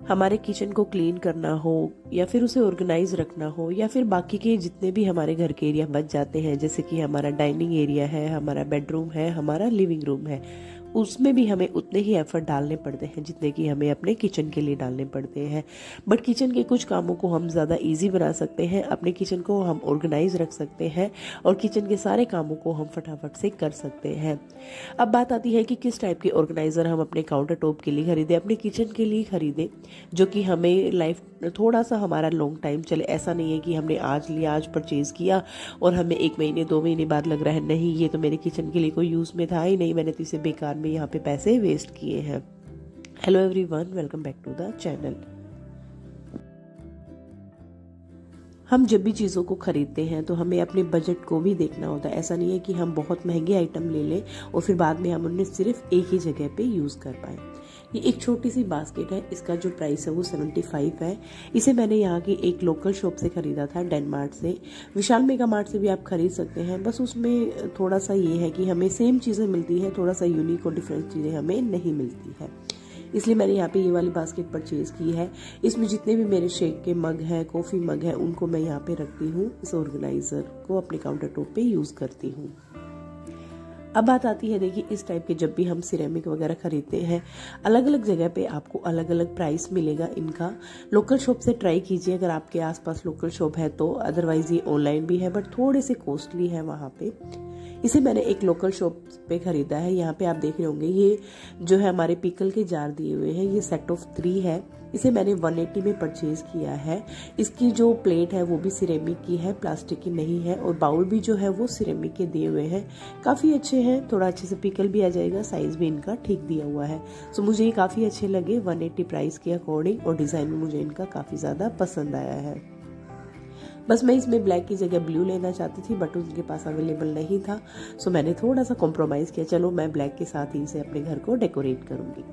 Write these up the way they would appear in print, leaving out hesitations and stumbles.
हमारे किचन को क्लीन करना हो या फिर उसे ऑर्गेनाइज रखना हो या फिर बाकी के जितने भी हमारे घर के एरिया बच जाते हैं, जैसे कि हमारा डाइनिंग एरिया है, हमारा बेडरूम है, हमारा लिविंग रूम है, उसमें भी हमें उतने ही एफर्ट डालने पड़ते हैं जितने कि हमें अपने किचन के लिए डालने पड़ते हैं। बट किचन के कुछ कामों को हम ज़्यादा इजी बना सकते हैं, अपने किचन को हम ऑर्गेनाइज रख सकते हैं और किचन के सारे कामों को हम फटाफट से कर सकते हैं। अब बात आती है कि किस टाइप के ऑर्गेनाइज़र हम अपने काउंटर टॉप के लिए खरीदें, अपने किचन के लिए खरीदें, जो कि हमें लाइफ थोड़ा सा हमारा लॉन्ग टाइम चले। ऐसा नहीं है कि हमने आज लिया, आज परचेज़ किया और हमें 1 महीने 2 महीने बाद लग रहा है नहीं ये तो मेरे किचन के लिए कोई यूज़ में था ही नहीं, मैंने तो इसे बेकार में यहाँ पे पैसे वेस्ट किए हैं। Hello everyone, welcome back to the channel. हम जब भी चीज़ों को खरीदते हैं तो हमें अपने बजट को भी देखना होता है। ऐसा नहीं है कि हम बहुत महंगे आइटम ले लें और फिर बाद में हम उन्हें सिर्फ एक ही जगह पे यूज़ कर पाएँ। ये एक छोटी सी बास्केट है, इसका जो प्राइस है वो 75 है। इसे मैंने यहाँ की एक लोकल शॉप से ख़रीदा था, डेनमार्ट से। विशाल मेगा मार्ट से भी आप खरीद सकते हैं, बस उसमें थोड़ा सा ये है कि हमें सेम चीज़ें मिलती हैं, थोड़ा सा यूनिक और डिफरेंट चीज़ें हमें नहीं मिलती है, इसलिए मैंने यहाँ पे ये वाली बास्केट परचेज़ की है। इसमें जितने भी मेरे शेक के मग हैं, कॉफ़ी मग हैं, उनको मैं यहाँ पे रखती हूँ। इस ऑर्गेनाइज़र को अपने काउंटर टॉप पे यूज़ करती हूँ। अब बात आती है, देखिए इस टाइप के जब भी हम सिरेमिक वगैरह खरीदते हैं, अलग अलग जगह पे आपको अलग अलग प्राइस मिलेगा इनका। लोकल शॉप से ट्राई कीजिए अगर आपके आसपास लोकल शॉप है तो, अदरवाइज ये ऑनलाइन भी है बट थोड़े से कॉस्टली है वहाँ पे। इसे मैंने एक लोकल शॉप पे खरीदा है। यहाँ पे आप देख रहे होंगे ये जो है हमारे पिकल के जार दिए हुए हैं, ये सेट ऑफ 3 है। इसे मैंने 180 में परचेज किया है। इसकी जो प्लेट है वो भी सिरेमिक की है, प्लास्टिक की नहीं है, और बाउल भी जो है वो सिरेमिक के दिए हुए हैं, काफ़ी अच्छे हैं। थोड़ा अच्छे से पिकल भी आ जाएगा, साइज भी इनका ठीक दिया हुआ है। सो मुझे ये काफ़ी अच्छे लगे 180 प्राइस के अकॉर्डिंग, और डिज़ाइन में मुझे इनका काफ़ी ज़्यादा पसंद आया है। बस मैं इसमें ब्लैक की जगह ब्लू लेना चाहती थी बट उनके पास अवेलेबल नहीं था, सो मैंने थोड़ा सा कॉम्प्रोमाइज़ किया, चलो मैं ब्लैक के साथ ही इसे अपने घर को डेकोरेट करूँगी।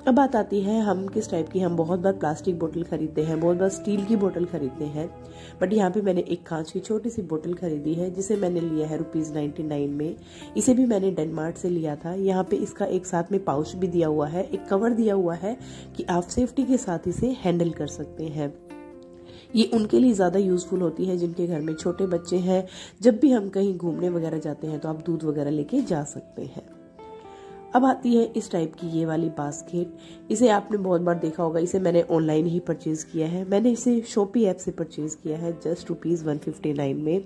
अब बात आती है हम किस टाइप की, हम बहुत बार प्लास्टिक बोतल खरीदते हैं, बहुत बार स्टील की बोतल खरीदते हैं, बट यहाँ पे मैंने एक कांच की छोटी सी बोतल खरीदी है जिसे मैंने लिया है ₹99 में। इसे भी मैंने डेनमार्ट से लिया था। यहाँ पे इसका एक साथ में पाउच भी दिया हुआ है, एक कवर दिया हुआ है कि आप सेफ्टी के साथ इसे हैंडल कर सकते हैं। ये उनके लिए ज़्यादा यूज़फुल होती है जिनके घर में छोटे बच्चे हैं। जब भी हम कहीं घूमने वगैरह जाते हैं तो आप दूध वगैरह लेके जा सकते हैं। अब आती है इस टाइप की ये वाली बास्केट। इसे आपने बहुत बार देखा होगा, इसे मैंने ऑनलाइन ही परचेज़ किया है। मैंने इसे शॉपी ऐप से परचेज़ किया है जस्ट ₹159 में।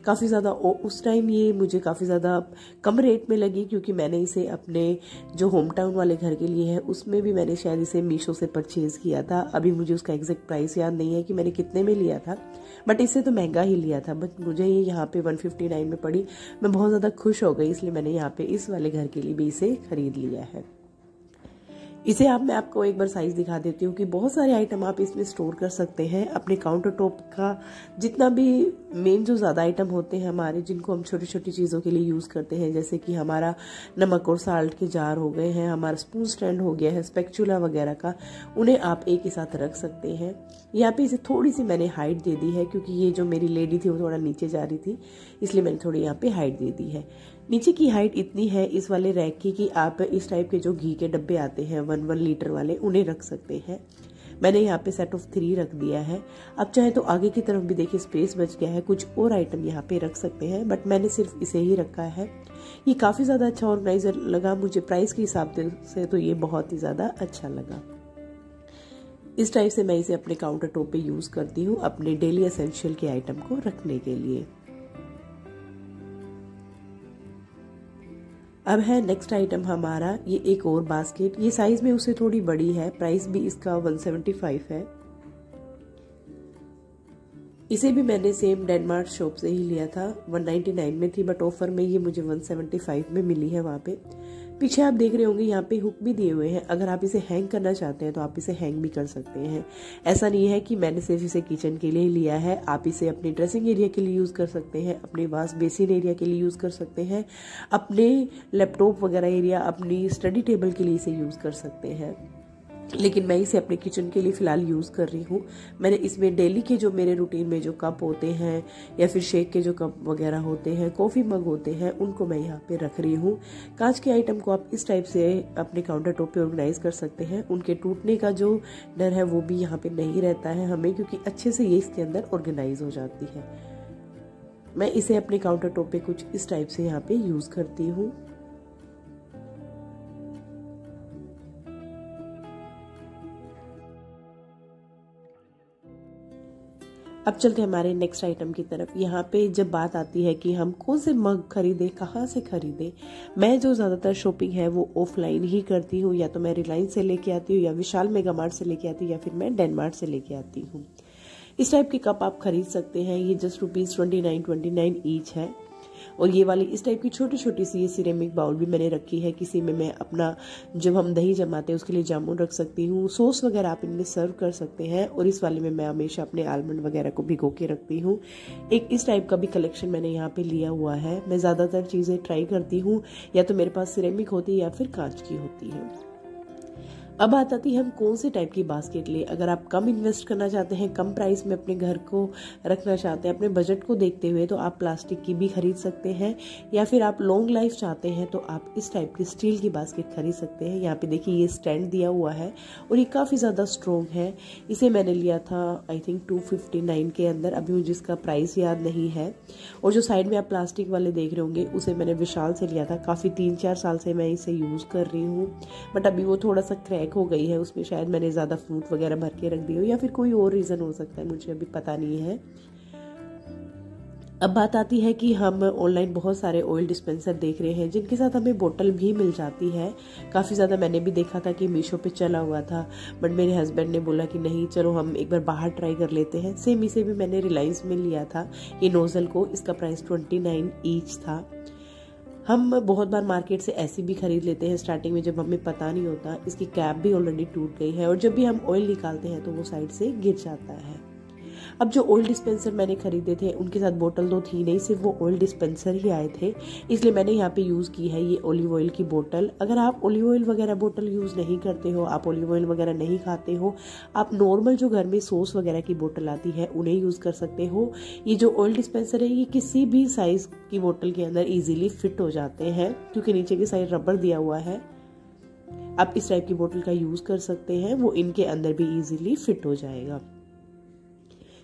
काफ़ी ज़्यादा उस टाइम ये मुझे काफ़ी ज़्यादा कम रेट में लगी, क्योंकि मैंने इसे अपने जो होम टाउन वाले घर के लिए है उसमें भी मैंने शायद इसे मीशो से परचेज़ किया था। अभी मुझे उसका एग्जैक्ट प्राइस याद नहीं है कि मैंने कितने में लिया था, बट इससे तो महंगा ही लिया था, बट मुझे ये यहाँ पे 159 में पड़ी। मैं बहुत ज़्यादा खुश हो गई, इसलिए मैंने यहाँ पे इस वाले घर के लिए भी इसे खरीद लिया है। इसे मैं आपको एक बार साइज दिखा देती हूँ कि बहुत सारे आइटम आप इसमें स्टोर कर सकते हैं। अपने काउंटर टॉप का जितना भी मेन जो ज़्यादा आइटम होते हैं हमारे, जिनको हम छोटी छोटी चीज़ों के लिए यूज़ करते हैं, जैसे कि हमारा नमक और साल्ट के जार हो गए हैं, हमारा स्पून स्टैंड हो गया है, स्पैचुला वगैरह का, उन्हें आप एक ही साथ रख सकते हैं। यहाँ पे इसे थोड़ी सी मैंने हाइट दे दी है, क्योंकि ये जो मेरी लेडी थी वो थोड़ा नीचे जा रही थी, इसलिए मैंने थोड़ी यहाँ पे हाइट दे दी है। नीचे की हाइट इतनी है इस वाले रैक की कि आप इस टाइप के जो घी के डब्बे आते हैं 1 लीटर वाले, उन्हें रख सकते हैं। मैंने यहाँ पे सेट ऑफ 3 रख दिया है। अब चाहे तो आगे की तरफ भी देखिए स्पेस बच गया है, कुछ और आइटम यहाँ पे रख सकते हैं, बट मैंने सिर्फ इसे ही रखा है। ये काफ़ी ज़्यादा अच्छा ऑर्गेनाइजर लगा मुझे, प्राइस के हिसाब से तो ये बहुत ही ज़्यादा अच्छा लगा। इस टाइप से मैं इसे अपने काउंटर टॉप पे यूज़ करती हूँ अपने डेली एसेंशियल के आइटम को रखने के लिए। अब है नेक्स्ट आइटम हमारा ये एक और बास्केट। ये साइज में उससे थोड़ी बड़ी है, प्राइस भी इसका 175 है। इसे भी मैंने सेम डेनमार्क शॉप से ही लिया था, 199 में थी, बट ऑफर में ये मुझे 175 में मिली है वहाँ पे। पीछे आप देख रहे होंगे यहाँ पे हुक भी दिए हुए हैं, अगर आप इसे हैंग करना चाहते हैं तो आप इसे हैंग भी कर सकते हैं। ऐसा नहीं है कि मैंने सिर्फ इसे किचन के लिए लिया है, आप इसे अपने ड्रेसिंग एरिया के लिए यूज़ कर सकते हैं, अपने वॉश बेसिन एरिया के लिए यूज़ कर सकते हैं, अपने लैपटॉप वगैरह एरिया, अपनी स्टडी टेबल के लिए इसे यूज़ कर सकते हैं। लेकिन मैं इसे अपने किचन के लिए फ़िलहाल यूज़ कर रही हूँ। मैंने इसमें डेली के जो मेरे रूटीन में जो कप होते हैं या फिर शेक के जो कप वगैरह होते हैं, कॉफ़ी मग होते हैं, उनको मैं यहाँ पे रख रही हूँ। कांच के आइटम को आप इस टाइप से अपने काउंटर टॉप पे ऑर्गेनाइज कर सकते हैं। उनके टूटने का जो डर है वो भी यहाँ पे नहीं रहता है हमें, क्योंकि अच्छे से ये इसके अंदर ऑर्गेनाइज हो जाती है। मैं इसे अपने काउंटर टॉप पे कुछ इस टाइप से यहाँ पे यूज़ करती हूँ। अब चलते हैं हमारे नेक्स्ट आइटम की तरफ। यहाँ पे जब बात आती है कि हम कौन से मग खरीदें, कहाँ से खरीदें, मैं जो ज़्यादातर शॉपिंग है वो ऑफलाइन ही करती हूँ। या तो मैं रिलायंस से लेके आती हूँ, या विशाल मेगा मार्ट से लेके आती हूँ, या फिर मैं डेनमार्ट से लेके आती हूँ। इस टाइप के कप आप खरीद सकते हैं। ये जस्ट ₹29.29 ईच है। और ये वाली इस टाइप की छोटी छोटी सी ये सिरेमिक बाउल भी मैंने रखी है। किसी में मैं अपना जब हम दही जमाते हैं उसके लिए जामुन रख सकती हूँ, सॉस वगैरह आप इनमें सर्व कर सकते हैं। और इस वाले में मैं हमेशा अपने आलमंड वगैरह को भिगो के रखती हूँ। एक इस टाइप का भी कलेक्शन मैंने यहाँ पे लिया हुआ है। मैं ज़्यादातर चीज़ें ट्राई करती हूँ, या तो मेरे पास सिरेमिक होती है या फिर कांच की होती है। अब बात आती है हम कौन से टाइप की बास्केट ले। अगर आप कम इन्वेस्ट करना चाहते हैं, कम प्राइस में अपने घर को रखना चाहते हैं, अपने बजट को देखते हुए, तो आप प्लास्टिक की भी खरीद सकते हैं। या फिर आप लॉन्ग लाइफ चाहते हैं तो आप इस टाइप की स्टील की बास्केट खरीद सकते हैं। यहाँ पे देखिए ये स्टैंड दिया हुआ है और ये काफ़ी ज़्यादा स्ट्रॉन्ग है। इसे मैंने लिया था आई थिंक 259 के अंदर, अभी मुझे इसका प्राइस याद नहीं है। और जो साइड में आप प्लास्टिक वाले देख रहे होंगे उसे मैंने विशाल से लिया था। काफ़ी 3-4 साल से मैं इसे यूज़ कर रही हूँ, बट अभी वो थोड़ा सा क्रैक हो गई है। उसमें शायद मैंने ज़्यादा फ्रूट वगैरह भर के रख दी हो, या फिर कोई और रीज़न हो सकता है, मुझे अभी पता नहीं है। अब बात आती है कि हम ऑनलाइन बहुत सारे ऑयल डिस्पेंसर देख रहे हैं जिनके साथ हमें बोतल भी मिल जाती है। काफ़ी ज़्यादा मैंने भी देखा था कि मीशो पे चला हुआ था, बट मेरे हस्बैंड ने बोला कि नहीं चलो हम एक बार बाहर ट्राई कर लेते हैं। सेम इसे भी मैंने रिलायंस में लिया था ये नोज़ल को। इसका प्राइस 29 ईच था। हम बहुत बार मार्केट से ऐसी भी खरीद लेते हैं स्टार्टिंग में, जब हमें पता नहीं होता। इसकी कैप भी ऑलरेडी टूट गई है और जब भी हम ऑयल निकालते हैं तो वो साइड से गिर जाता है। अब जो ऑयल डिस्पेंसर मैंने खरीदे थे उनके साथ बोतल तो थी नहीं, सिर्फ वो ऑयल डिस्पेंसर ही आए थे, इसलिए मैंने यहाँ पे यूज़ की है ये ऑलिव ऑयल की बोतल। अगर आप ऑलिव ऑयल वगैरह बोतल यूज़ नहीं करते हो, आप ऑलिव ऑयल वगैरह नहीं खाते हो, आप नॉर्मल जो घर में सॉस वगैरह की बोतल आती है उन्हें यूज़ कर सकते हो। ये जो ऑयल डिस्पेंसर है ये किसी भी साइज़ की बोतल के अंदर ईजिली फिट हो जाते हैं, क्योंकि नीचे की साइड रबर दिया हुआ है। आप इस टाइप की बोतल का यूज़ कर सकते हैं, वो इनके अंदर भी ईजिली फिट हो जाएगा।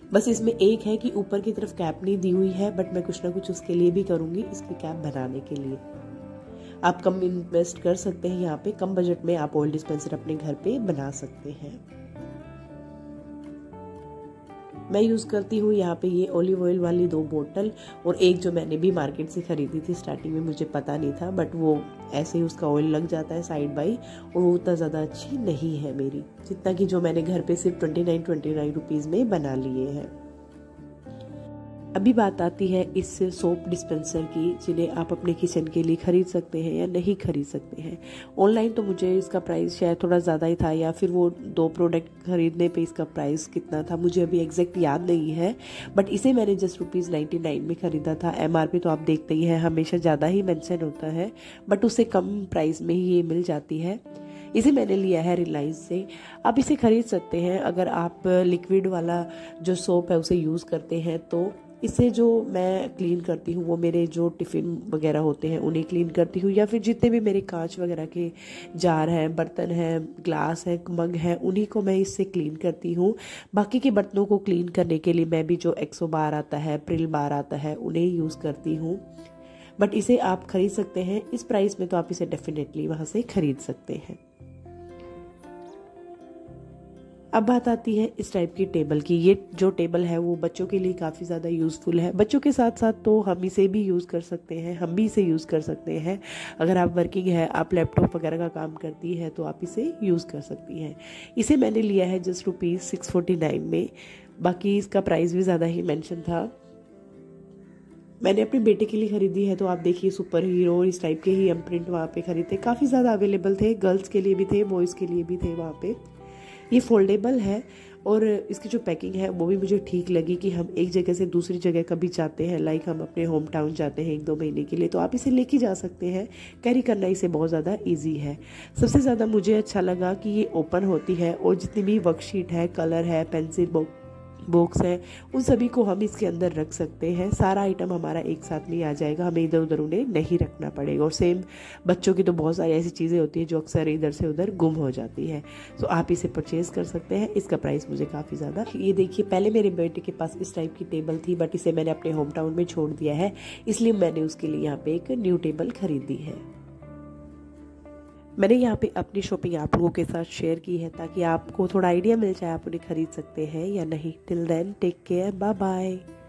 बस इसमें एक है कि ऊपर की तरफ कैप नहीं दी हुई है, बट मैं कुछ ना कुछ उसके लिए भी करूंगी, इसकी कैप बनाने के लिए। आप कम इन्वेस्ट कर सकते हैं, यहाँ पे कम बजट में आप ऑयल डिस्पेंसर अपने घर पे बना सकते हैं। मैं यूज़ करती हूँ यहाँ पे ये ऑलिव ऑयल वाली 2 बोतल, और एक जो मैंने भी मार्केट से खरीदी थी। स्टार्टिंग में मुझे पता नहीं था, बट वो ऐसे ही उसका ऑयल लग जाता है साइड बाई, और वो उतना ज़्यादा अच्छी नहीं है मेरी, जितना कि जो मैंने घर पे सिर्फ 29 रुपीज़ में बना लिए हैं। अभी बात आती है इस सोप डिस्पेंसर की, जिन्हें आप अपने किचन के लिए खरीद सकते हैं या नहीं खरीद सकते हैं। ऑनलाइन तो मुझे इसका प्राइस शायद थोड़ा ज़्यादा ही था, या फिर वो 2 प्रोडक्ट खरीदने पे इसका प्राइस कितना था मुझे अभी एग्जैक्ट याद नहीं है, बट इसे मैंने जस्ट ₹99 में ख़रीदा था। MRP तो आप देखते ही हैं हमेशा ज़्यादा ही मेंशन होता है, बट उससे कम प्राइस में ही ये मिल जाती है। इसे मैंने लिया है रिलायंस से। आप इसे खरीद सकते हैं अगर आप लिक्विड वाला जो सोप है उसे यूज़ करते हैं तो। इसे जो मैं क्लीन करती हूँ वो मेरे जो टिफ़िन वगैरह होते हैं उन्हें क्लीन करती हूँ, या फिर जितने भी मेरे कांच वगैरह के जार हैं, बर्तन हैं, ग्लास है, मग है, उन्हीं को मैं इससे क्लीन करती हूँ। बाकी के बर्तनों को क्लीन करने के लिए मैं भी जो एक्सो बार आता है, प्रिल बार आता है, उन्हें यूज़ करती हूँ। बट इसे आप खरीद सकते हैं इस प्राइस में, तो आप इसे डेफिनेटली वहाँ से खरीद सकते हैं। अब बात आती है इस टाइप की टेबल की। ये जो टेबल है वो बच्चों के लिए काफ़ी ज़्यादा यूज़फुल है। बच्चों के साथ साथ तो हम इसे भी यूज़ कर सकते हैं, हम भी इसे यूज़ कर सकते हैं। अगर आप वर्किंग है, आप लैपटॉप वगैरह का काम करती है तो आप इसे यूज़ कर सकती हैं। इसे मैंने लिया है जस्ट ₹649 में, बाकी इसका प्राइस भी ज़्यादा ही मेंशन था। मैंने अपने बेटे के लिए खरीदी है, तो आप देखिए सुपर हीरो इस टाइप के ही हम प्रिंट वहाँ पे खरीदे, काफ़ी ज़्यादा अवेलेबल थे, गर्ल्स के लिए भी थे, बॉयज़ के लिए भी थे वहाँ पे। ये फोल्डेबल है और इसकी जो पैकिंग है वो भी मुझे ठीक लगी कि हम एक जगह से दूसरी जगह कभी जाते हैं, लाइक हम अपने होम टाउन जाते हैं 1-2 महीने के लिए, तो आप इसे लेके जा सकते हैं। कैरी करना इसे बहुत ज़्यादा ईजी है। सबसे ज़्यादा मुझे अच्छा लगा कि ये ओपन होती है और जितनी भी वर्कशीट है, कलर है, पेंसिल बॉक्स है, उन सभी को हम इसके अंदर रख सकते हैं। सारा आइटम हमारा एक साथ में आ जाएगा, हमें इधर उधर उन्हें नहीं रखना पड़ेगा। और सेम बच्चों की तो बहुत सारी ऐसी चीज़ें होती हैं जो अक्सर इधर से उधर गुम हो जाती है, तो आप इसे परचेज़ कर सकते हैं। इसका प्राइस मुझे काफ़ी ज़्यादा, ये देखिए पहले मेरे बेटे के पास इस टाइप की टेबल थी, बट इसे मैंने अपने होम टाउन में छोड़ दिया है, इसलिए मैंने उसके लिए यहाँ पे एक न्यू टेबल खरीदी है। मैंने यहाँ पे अपनी शॉपिंग आप लोगों के साथ शेयर की है ताकि आपको थोड़ा आइडिया मिल जाए आप उन्हें खरीद सकते हैं या नहीं। Till then take care, bye bye.